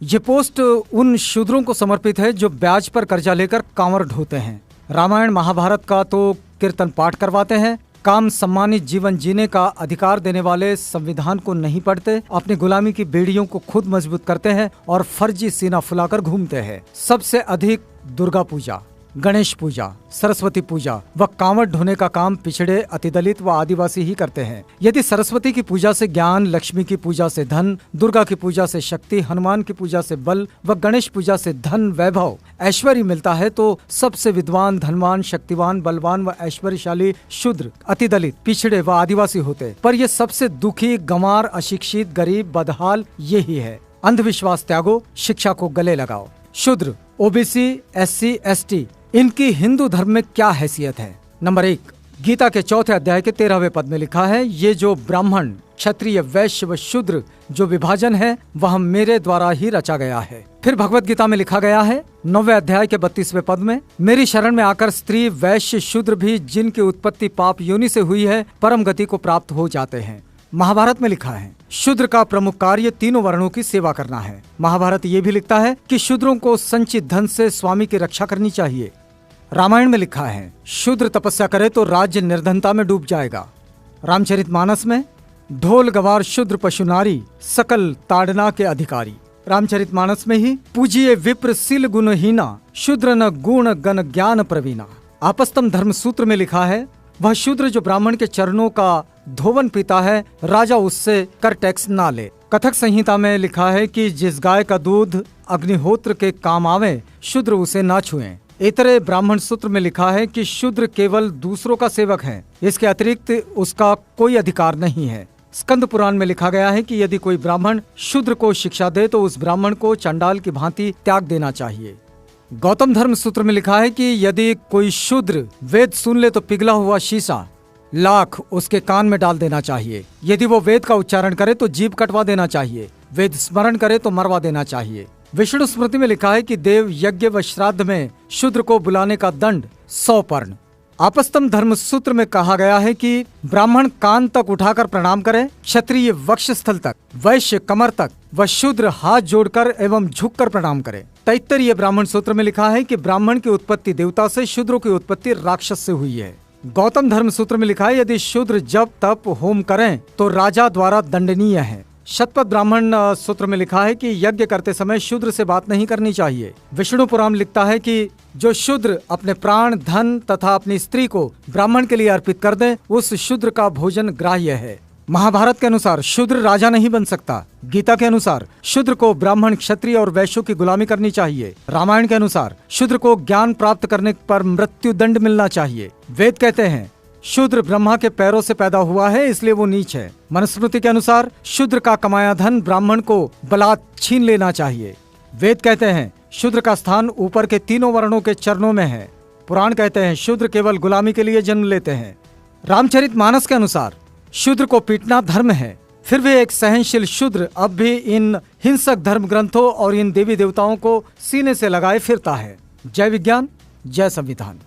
ये पोस्ट उन शूद्रों को समर्पित है जो ब्याज पर कर्जा लेकर कांवर ढोते हैं, रामायण महाभारत का तो कीर्तन पाठ करवाते हैं, काम सम्मानित जीवन जीने का अधिकार देने वाले संविधान को नहीं पढ़ते, अपनी गुलामी की बेड़ियों को खुद मजबूत करते हैं और फर्जी सीना फुलाकर घूमते हैं। सबसे अधिक दुर्गा पूजा, गणेश पूजा, सरस्वती पूजा व कांवड़ ढोने का काम पिछड़े, अतिदलित व आदिवासी ही करते हैं। यदि सरस्वती की पूजा से ज्ञान, लक्ष्मी की पूजा से धन, दुर्गा की पूजा से शक्ति, हनुमान की पूजा से बल व गणेश पूजा से धन, वैभव, ऐश्वर्य मिलता है तो सबसे विद्वान, धनवान, शक्तिवान, बलवान व ऐश्वर्यशाली शूद्र, अतिदलित, पिछड़े व आदिवासी होते। पर ये सबसे दुखी, गंवार, अशिक्षित, गरीब, बदहाल यही है। अंधविश्वास त्यागो, शिक्षा को गले लगाओ। शूद्र, ओबीसी, एससी, एसटी, इनकी हिंदू धर्म में क्या हैसियत है? नंबर 1, गीता के 4 अध्याय के 13वें पद में लिखा है, ये जो ब्राह्मण, क्षत्रिय, वैश्य व शूद्र जो विभाजन है वह मेरे द्वारा ही रचा गया है। फिर भगवत गीता में लिखा गया है 9वें अध्याय के 32वें पद में, मेरी शरण में आकर स्त्री, वैश्य, शूद्र भी जिनकी उत्पत्ति पाप योनि से हुई है परम गति को प्राप्त हो जाते हैं। महाभारत में लिखा है शूद्र का प्रमुख कार्य तीनों वर्णों की सेवा करना है। महाभारत ये भी लिखता है कि शूद्रों को संचित धन से स्वामी की रक्षा करनी चाहिए। रामायण में लिखा है शूद्र तपस्या करे तो राज्य निर्धनता में डूब जाएगा। रामचरितमानस में ढोल गवार शूद्र पशु नारी सकल ताड़ना के अधिकारी। रामचरितमानस में ही पूजिए विप्र सील गुणहीना शूद्र न गुण गण ज्ञान प्रवीणा। आपस्तम धर्म सूत्र में लिखा है वह शूद्र जो ब्राह्मण के चरणों का धोवन पीता है राजा उससे कर टैक्स ना ले। कथक संहिता में लिखा है कि जिस गाय का दूध अग्निहोत्र के काम आवे शूद्र उसे ना छुएं। इतरे ब्राह्मण सूत्र में लिखा है कि शूद्र केवल दूसरों का सेवक है, इसके अतिरिक्त उसका कोई अधिकार नहीं है। स्कंद पुराण में लिखा गया है कि यदि कोई ब्राह्मण शूद्र को शिक्षा दे तो उस ब्राह्मण को चंडाल की भांति त्याग देना चाहिए। गौतम धर्म सूत्र में लिखा है कि यदि कोई शूद्र वेद सुन ले तो पिघला हुआ शीशा लाख उसके कान में डाल देना चाहिए। यदि वो वेद का उच्चारण करे तो जीभ कटवा देना चाहिए, वेद स्मरण करे तो मरवा देना चाहिए। विष्णु स्मृति में लिखा है कि देव यज्ञ व श्राद्ध में शूद्र को बुलाने का दंड 100 पर्ण। आपस्तम धर्म सूत्र में कहा गया है कि ब्राह्मण कान तक उठाकर प्रणाम करे, क्षत्रिय वक्षस्थल तक, वैश्य कमर तक व शूद्र हाथ जोड़कर एवं झुककर प्रणाम करे। तैत्तरीय ब्राह्मण सूत्र में लिखा है कि ब्राह्मण की उत्पत्ति देवता से, शूद्रों की उत्पत्ति राक्षस से हुई है। गौतम धर्म सूत्र में लिखा है यदि शूद्र जप तप होम करें तो राजा द्वारा दंडनीय है। शतपथ ब्राह्मण सूत्र में लिखा है कि यज्ञ करते समय शूद्र से बात नहीं करनी चाहिए। विष्णु पुराण लिखता है कि जो शूद्र अपने प्राण, धन तथा अपनी स्त्री को ब्राह्मण के लिए अर्पित कर दे उस शूद्र का भोजन ग्राह्य है। महाभारत के अनुसार शूद्र राजा नहीं बन सकता। गीता के अनुसार शूद्र को ब्राह्मण, क्षत्रिय और वैश्यों की गुलामी करनी चाहिए। रामायण के अनुसार शूद्र को ज्ञान प्राप्त करने पर मृत्यु दंड मिलना चाहिए। वेद कहते हैं शूद्र ब्रह्मा के पैरों से पैदा हुआ है इसलिए वो नीच है। मनुस्मृति के अनुसार शूद्र का कमाया धन ब्राह्मण को बलात् छीन लेना चाहिए। वेद कहते हैं शूद्र का स्थान ऊपर के तीनों वर्णों के चरणों में है। पुराण कहते हैं शूद्र केवल गुलामी के लिए जन्म लेते हैं। रामचरितमानस के अनुसार शूद्र को पीटना धर्म है, फिर भी एक सहनशील शूद्र अब भी इन हिंसक धर्म ग्रंथों और इन देवी देवताओं को सीने से लगाए फिरता है। जय विज्ञान, जय संविधान।